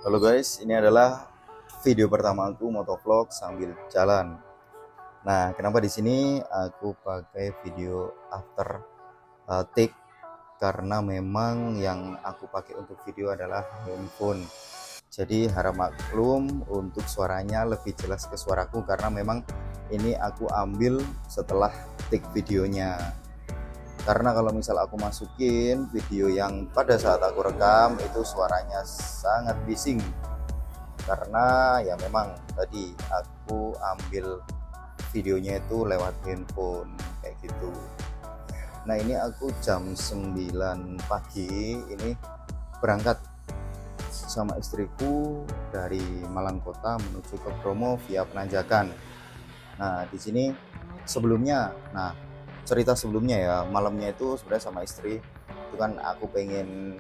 Halo guys, ini adalah video pertama aku motovlog sambil jalan. Nah, kenapa di sini aku pakai video after take karena memang yang aku pakai untuk video adalah handphone. Jadi harap maklum untuk suaranya lebih jelas ke suaraku karena memang ini aku ambil setelah take videonya. Karena kalau misal aku masukin video yang pada saat aku rekam itu suaranya sangat bising, karena ya memang tadi aku ambil videonya itu lewat handphone kayak gitu. Nah, ini aku jam 9 pagi ini berangkat sama istriku dari Malang Kota menuju ke Bromo via Penanjakan. Nah, di sini sebelumnya, cerita sebelumnya ya, malamnya itu sebenarnya sama istri itu kan aku pengen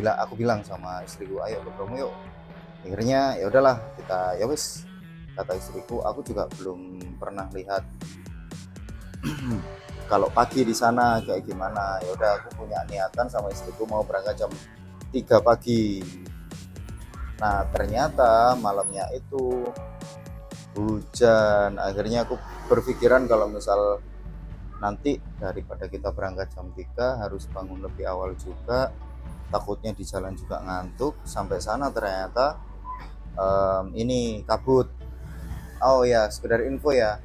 aku bilang sama istriku, ayo ke Bromo yuk. Akhirnya ya udahlah, kita ya wis, kata istriku, aku juga belum pernah lihat kalau pagi di sana kayak gimana. Ya udah, aku punya niatan sama istriku mau berangkat jam 3 pagi. Nah, ternyata malamnya itu hujan. Akhirnya aku berpikiran kalau misal nanti daripada kita berangkat jam 3 harus bangun lebih awal juga, takutnya di jalan juga ngantuk. Sampai sana ternyata ini kabut. Oh ya, sekedar info ya,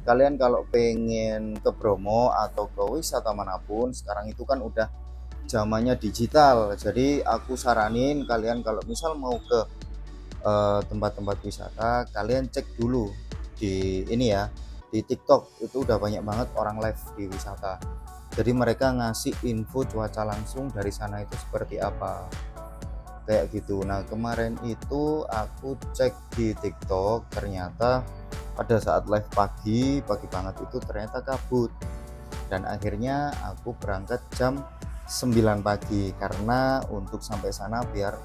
kalian kalau pengen ke Bromo atau ke wisata manapun sekarang itu kan udah zamannya digital. Jadi aku saranin kalian kalau misal mau ke tempat-tempat wisata, kalian cek dulu di ini ya, di TikTok itu udah banyak banget orang live di wisata. Jadi mereka ngasih info cuaca langsung dari sana itu seperti apa, kayak gitu. Nah, kemarin itu aku cek di TikTok, ternyata pada saat live pagi banget itu ternyata kabut. Dan akhirnya aku berangkat jam 9 pagi karena untuk sampai sana biar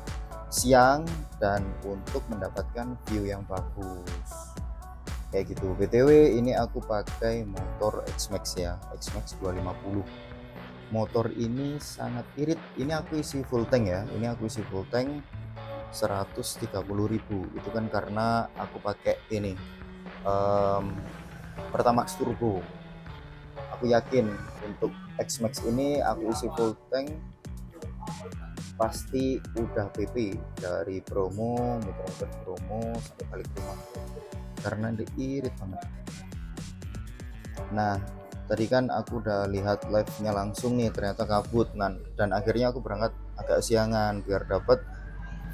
siang dan untuk mendapatkan view yang bagus kayak gitu. BTW ini aku pakai motor X-Max ya, X-Max 250. Motor ini sangat irit. Ini aku isi full tank ya, ini aku isi full tank 130.000. Itu kan karena aku pakai ini Pertamax Turbo. Aku yakin untuk X-Max ini aku isi full tank pasti udah PP dari Bromo, muter-muter Bromo sampai balik rumah karena diirit banget. Nah, tadi kan aku udah lihat live-nya langsung nih, ternyata kabut. Dan akhirnya aku berangkat agak siangan biar dapat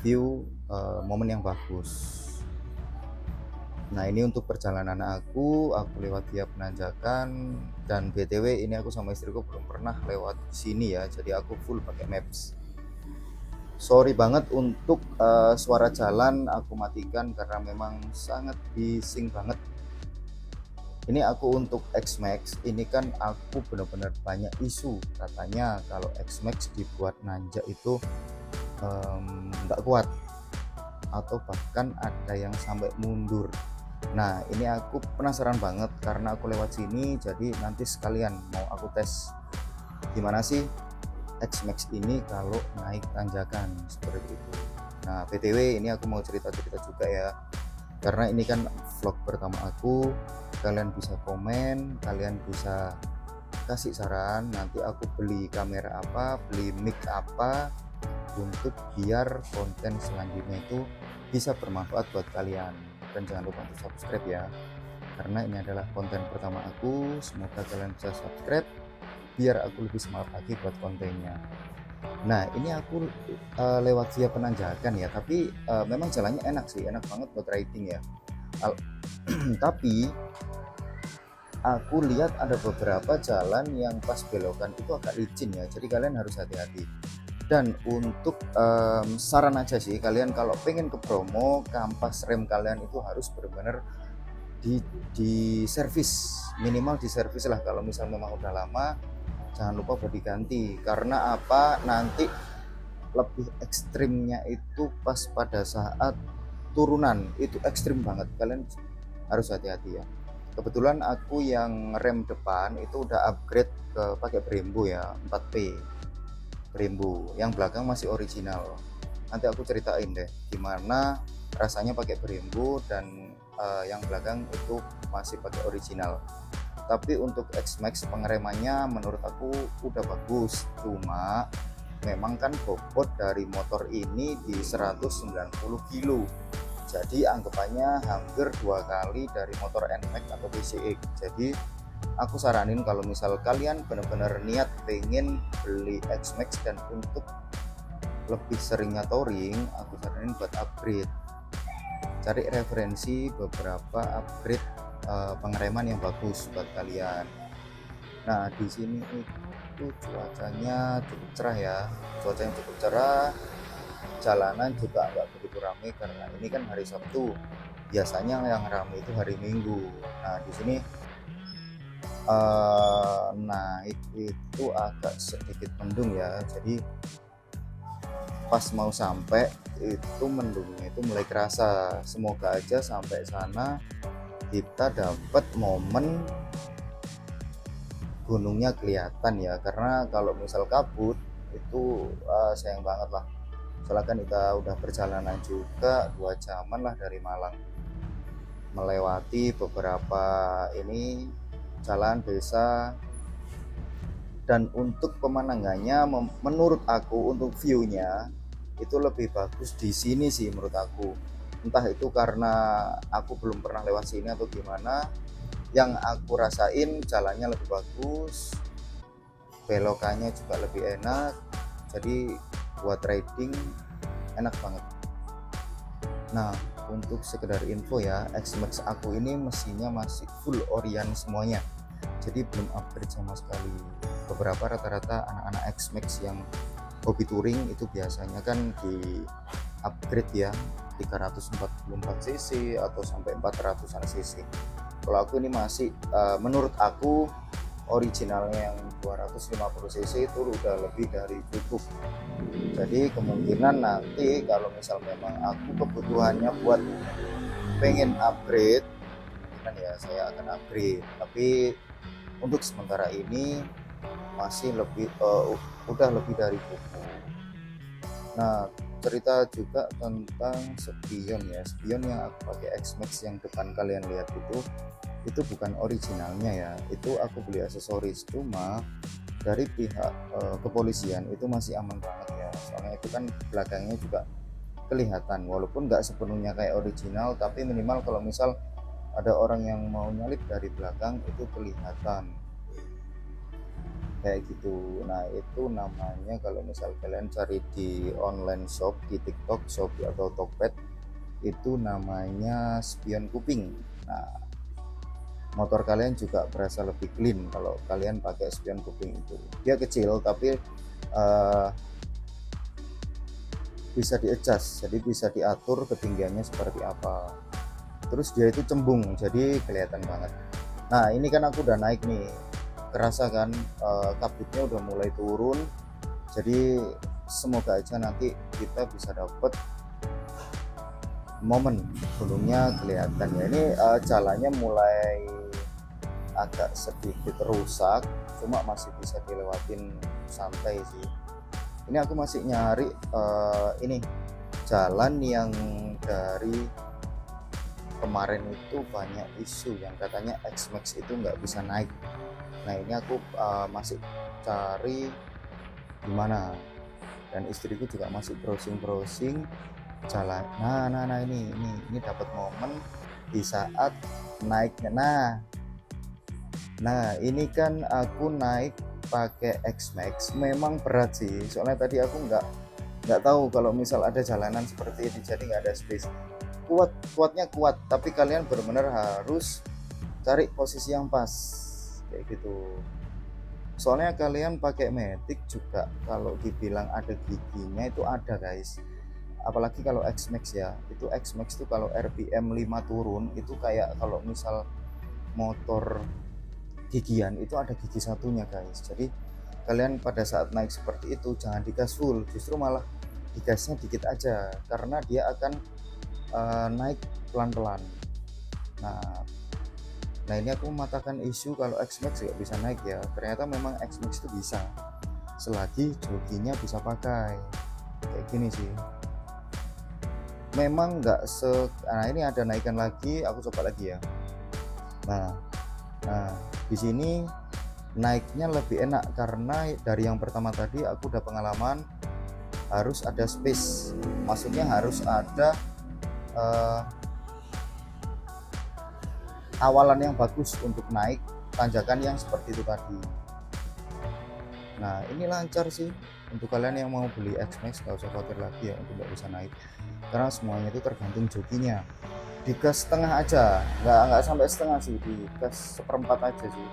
view momen yang bagus. Nah, ini untuk perjalanan aku lewat via Penanjakan. Dan BTW ini aku sama istriku belum pernah lewat sini ya, jadi aku full pakai maps. Sorry banget untuk suara jalan aku matikan karena memang sangat bising banget. Ini aku untuk X-Max, ini kan aku benar-benar banyak isu katanya kalau X-Max dibuat nanjak itu nggak kuat atau bahkan ada yang sampai mundur. Nah, ini aku penasaran banget karena aku lewat sini, jadi nanti sekalian mau aku tes gimana sih X-Max ini kalau naik tanjakan seperti itu. Nah, BTW ini aku mau cerita-cerita juga ya, karena ini kan vlog pertama aku. Kalian bisa komen, kalian bisa kasih saran, nanti aku beli kamera apa, beli mic apa, untuk biar konten selanjutnya itu bisa bermanfaat buat kalian. Dan jangan lupa untuk subscribe ya, karena ini adalah konten pertama aku. Semoga kalian bisa subscribe biar aku lebih semangat lagi buat kontennya. Nah, ini aku lewat via Penanjakan ya, tapi memang jalannya enak sih, enak banget buat riding ya. Tapi aku lihat ada beberapa jalan yang pas belokan itu agak licin ya, jadi kalian harus hati-hati. Dan untuk saran aja sih, kalian kalau pengen ke Bromo, kampas rem kalian itu harus benar-benar di servis, minimal di servis lah. Kalau misal memang udah lama, jangan lupa buat diganti. Karena apa, nanti lebih ekstrimnya itu pas pada saat turunan, itu ekstrim banget, kalian harus hati-hati ya. Kebetulan aku yang rem depan itu udah upgrade ke pakai Brembo ya, 4P Brembo, yang belakang masih original. nanti aku ceritain deh gimana rasanya pakai Brembo dan yang belakang itu masih pakai original. Tapi untuk X-Max pengeremannya menurut aku udah bagus, cuma memang kan bobot dari motor ini di 190 kilo, jadi anggapannya hampir 2 kali dari motor NMAX atau PCX. Jadi aku saranin kalau misal kalian benar-benar niat pengen beli X-Max dan untuk lebih seringnya touring, aku saranin buat upgrade, cari referensi beberapa upgrade pengereman yang bagus buat kalian. Nah di sini itu cuacanya cukup cerah ya, cuacanya cukup cerah, jalanan juga nggak begitu ramai karena ini kan hari Sabtu, biasanya yang ramai itu hari Minggu. Nah di sini naik itu agak sedikit mendung ya, jadi pas mau sampai itu mendungnya itu mulai kerasa. Semoga aja sampai sana kita dapat momen gunungnya kelihatan ya, karena kalau misal kabut itu sayang banget lah. Soalnya kan kita udah perjalanan juga 2 jaman lah dari Malang, melewati beberapa ini jalan desa, dan untuk pemandangannya menurut aku untuk view-nya itu lebih bagus di sini sih menurut aku. Entah itu karena aku belum pernah lewat sini atau gimana, yang aku rasain jalannya lebih bagus, belokannya juga lebih enak, jadi buat riding enak banget. Nah untuk sekedar info ya, X-Max aku ini mesinnya masih full Orion semuanya, jadi belum upgrade sama sekali. Beberapa rata-rata anak-anak X-Max yang hobi touring itu biasanya kan di upgrade ya 344 cc atau sampai 400an cc. Kalau aku ini masih menurut aku originalnya yang 250 cc itu udah lebih dari cukup. Jadi kemungkinan nanti kalau misal memang aku kebutuhannya buat pengen upgrade, kan ya saya akan upgrade, tapi untuk sementara ini masih lebih udah lebih dari cukup. Nah cerita juga tentang spion ya, spion yang aku pakai X-Max yang depan kalian lihat itu bukan originalnya ya, itu aku beli aksesoris, cuma dari pihak kepolisian itu masih aman banget ya, soalnya itu kan belakangnya juga kelihatan, walaupun nggak sepenuhnya kayak original, tapi minimal kalau misal ada orang yang mau nyalip dari belakang itu kelihatan kayak gitu. Nah itu namanya kalau misal kalian cari di online shop, di TikTok, Shopee atau Tokped, itu namanya spion kuping. Nah motor kalian juga berasa lebih clean kalau kalian pakai spion kuping itu. Dia kecil tapi bisa di adjust, jadi bisa diatur ketinggiannya seperti apa. Terus dia itu cembung, jadi kelihatan banget. Nah ini kan aku udah naik nih, kerasa kan kabutnya udah mulai turun, jadi semoga aja nanti kita bisa dapet momen gunungnya kelihatan ya. Ini jalannya mulai agak sedikit rusak, cuma masih bisa dilewatin santai sih. Ini aku masih nyari ini jalan yang dari kemarin itu banyak isu yang katanya X-Max itu nggak bisa naik. Nah ini aku masih cari gimana, dan istriku juga masih browsing jalan. Nah ini dapat momen di saat naiknya. Nah ini kan aku naik pakai X-Max, memang berat sih, soalnya tadi aku nggak tahu kalau misal ada jalanan seperti ini, jadi nggak ada space. Kuatnya kuat, tapi kalian benar-benar harus cari posisi yang pas kayak gitu. Soalnya kalian pakai Matic juga kalau dibilang ada giginya itu ada guys, apalagi kalau X-Max ya. Itu X-Max itu kalau RPM 5 turun itu kayak kalau misal motor gigian itu ada gigi satunya guys. Jadi kalian pada saat naik seperti itu jangan digas full, justru malah digasnya dikit aja, karena dia akan naik pelan-pelan. Nah ini aku mematahkan isu kalau X-Max gak bisa naik ya. Ternyata memang X-Max itu bisa, selagi joginya bisa pakai kayak gini sih. memang nggak nah ini ada naikan lagi, aku coba lagi ya. Nah di sini naiknya lebih enak karena dari yang pertama tadi aku udah pengalaman harus ada space, maksudnya harus ada awalan yang bagus untuk naik tanjakan yang seperti itu tadi. Nah ini lancar sih untuk kalian yang mau beli X-Max, gak usah khawatir lagi ya untuk gak bisa naik, karena semuanya itu tergantung jokinya. Digas setengah aja, nggak sampai setengah sih, digas seperempat aja sih,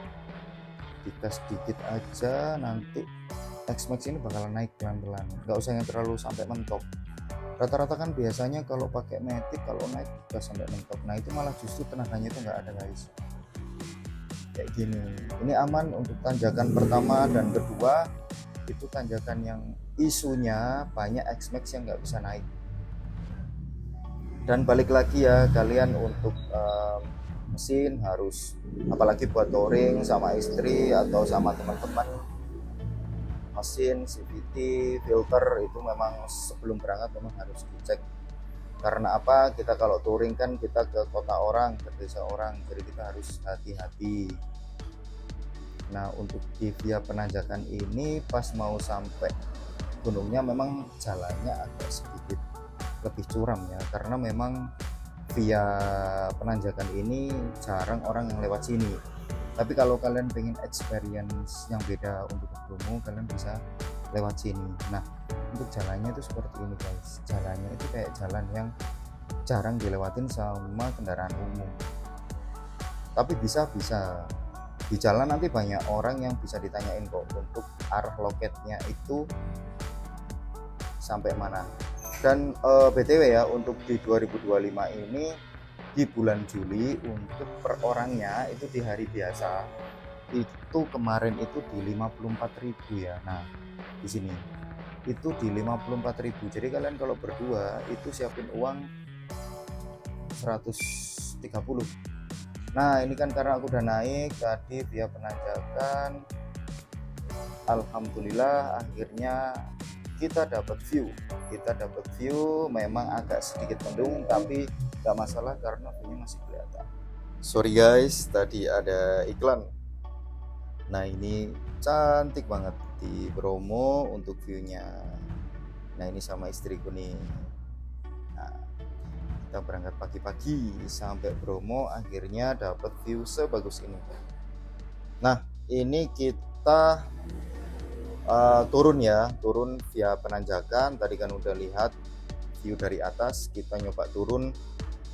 digas dikit aja, nanti X-Max ini bakalan naik pelan-pelan, nggak usah yang terlalu sampai mentok. Rata-rata kan biasanya kalau pakai Matic kalau naik gas sampai mentok, nah itu malah justru tenaganya itu nggak ada guys. Kayak gini, ini aman untuk tanjakan pertama dan kedua, itu tanjakan yang isunya banyak X-Max yang nggak bisa naik. Dan balik lagi ya, kalian untuk mesin harus, apalagi buat touring sama istri atau sama teman-teman, mesin, CVT, filter itu memang sebelum berangkat memang harus dicek. Karena apa? Kita kalau touring kan kita ke kota orang, ke desa orang, jadi kita harus hati-hati. Nah untuk di via penanjakan ini pas mau sampai gunungnya memang jalannya agak sedikit lebih curam ya, karena memang via penanjakan ini jarang orang yang lewat sini. Tapi kalau kalian pengen experience yang beda untuk ke Bromo, kalian bisa lewat sini. Nah untuk jalannya itu seperti ini guys, jalannya itu kayak jalan yang jarang dilewatin sama kendaraan umum, tapi bisa di jalan nanti banyak orang yang bisa ditanyain kok untuk arah loketnya itu sampai mana. Dan BTW ya, untuk di 2025 ini di bulan Juli untuk per orangnya itu di hari biasa itu kemarin itu di 54.000 ya. Nah di sini itu di 54.000, jadi kalian kalau berdua itu siapin uang 130. Nah ini kan karena aku udah naik tadi via penanjakan, alhamdulillah akhirnya kita dapat view, memang agak sedikit mendung tapi gak masalah karena view-nya masih kelihatan. Sorry guys, tadi ada iklan. Nah ini cantik banget di Bromo untuk view-nya. Nah ini sama istriku nih. Nah kita berangkat pagi-pagi sampai Bromo, akhirnya dapat view sebagus ini. Nah ini kita turun via penanjakan. Tadi kan udah lihat view dari atas, kita nyoba turun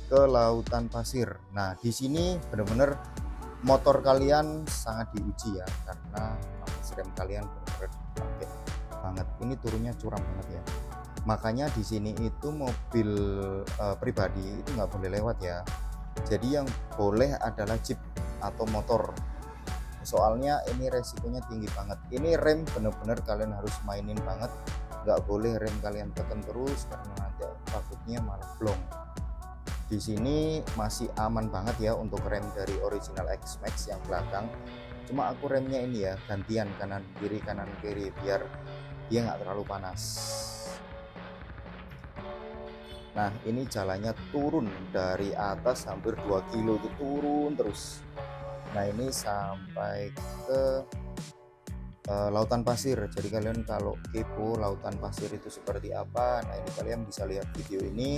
ke lautan pasir. Nah di sini bener-bener motor kalian sangat diuji ya, karena rem kalian bener-bener dipakai banget. Ini turunnya curam banget ya, makanya di sini itu mobil pribadi itu nggak boleh lewat ya, jadi yang boleh adalah jeep atau motor. Soalnya ini resikonya tinggi banget. Ini rem bener-bener kalian harus mainin banget, nggak boleh rem kalian tekan terus karena nanti takutnya malah blong. Di sini masih aman banget ya untuk rem dari original X-Max yang belakang. Cuma aku remnya ini ya gantian kanan kiri biar dia nggak terlalu panas. Nah ini jalannya turun dari atas hampir 2 kilo itu turun terus. Nah ini sampai ke lautan pasir. Jadi kalian kalau kepo lautan pasir itu seperti apa, nah ini kalian bisa lihat video ini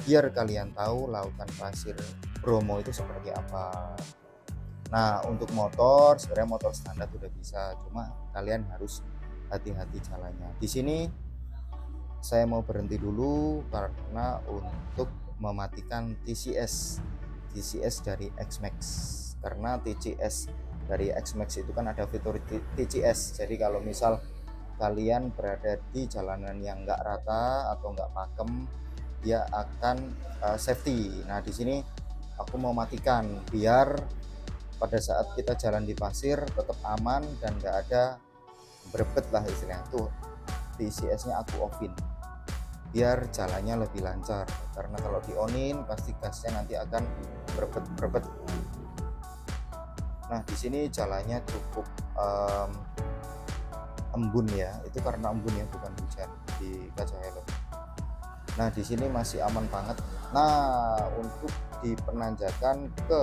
biar kalian tahu lautan pasir Bromo itu seperti apa. Nah untuk motor sebenarnya motor standar udah bisa, cuma kalian harus hati-hati jalannya. Di sini saya mau berhenti dulu karena untuk mematikan TCS dari X-Max, karena TCS dari X-Max itu kan ada fitur TCS. Jadi kalau misal kalian berada di jalanan yang enggak rata atau enggak pakem, dia akan safety. Nah di sini aku mau matikan biar pada saat kita jalan di pasir tetap aman dan enggak ada berebet lah istilahnya. Tuh TCS-nya aku offin biar jalannya lebih lancar, karena kalau di onin pasti gasnya nanti akan berebet. Nah di sini jalannya cukup embun ya, itu karena embun ya bukan hujan di kaca helm. Nah di sini masih aman banget. Nah untuk di penanjakan ke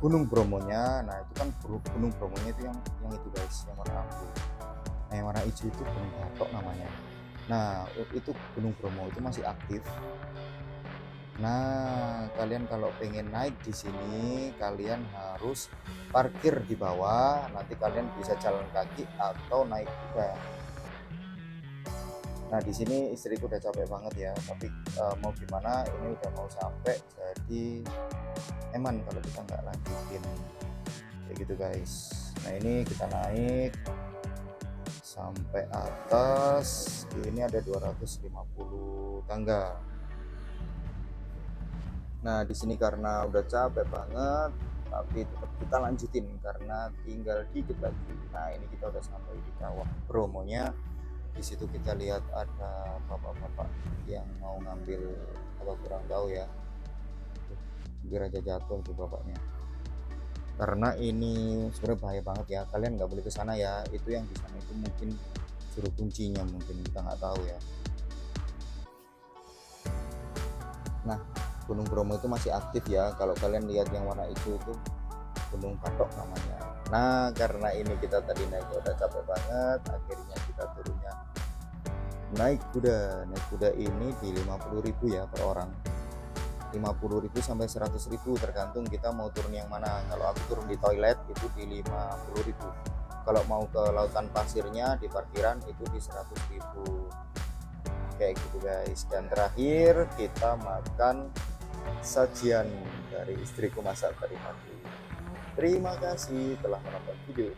Gunung Bromonya, nah itu kan Gunung Bromonya itu yang itu guys, yang warna abu. Nah yang warna hijau itu Gunung Batok namanya. Nah itu Gunung Bromo itu masih aktif. Nah kalian kalau pengen naik di sini, kalian harus parkir di bawah. Nanti kalian bisa jalan kaki atau naik kuda. Nah di sini istriku udah capek banget ya, tapi mau gimana, ini udah mau sampai, jadi eman kalau kita nggak lanjutin kayak gitu guys. Nah ini kita naik sampai atas, ini ada 250 tangga. Nah di sini karena udah capek banget, tapi tetap kita lanjutin karena tinggal dikit lagi. Nah ini kita udah sampai di Kawah Bromonya. Di situ kita lihat ada bapak-bapak yang mau ngambil, apa kurang tahu ya, hampir aja jatuh tuh bapaknya. Karena ini sebenarnya bahaya banget ya, kalian nggak boleh ke sana ya. Itu yang di sana itu mungkin juru kuncinya, mungkin kita nggak tahu ya. Nah Gunung Bromo itu masih aktif ya. Kalau kalian lihat yang warna itu Gunung Batok namanya. Nah karena ini kita tadi naik udah capek banget, akhirnya kita turunnya naik kuda. Naik kuda ini di 50.000 ya per orang, 50.000 sampai 100.000 tergantung kita mau turun yang mana. Kalau aku turun di toilet itu di 50.000, kalau mau ke lautan pasirnya di parkiran itu di 100.000 kayak gitu guys. Dan terakhir kita makan sajian dari istriku masak tadi pagi. Terima kasih telah menonton video.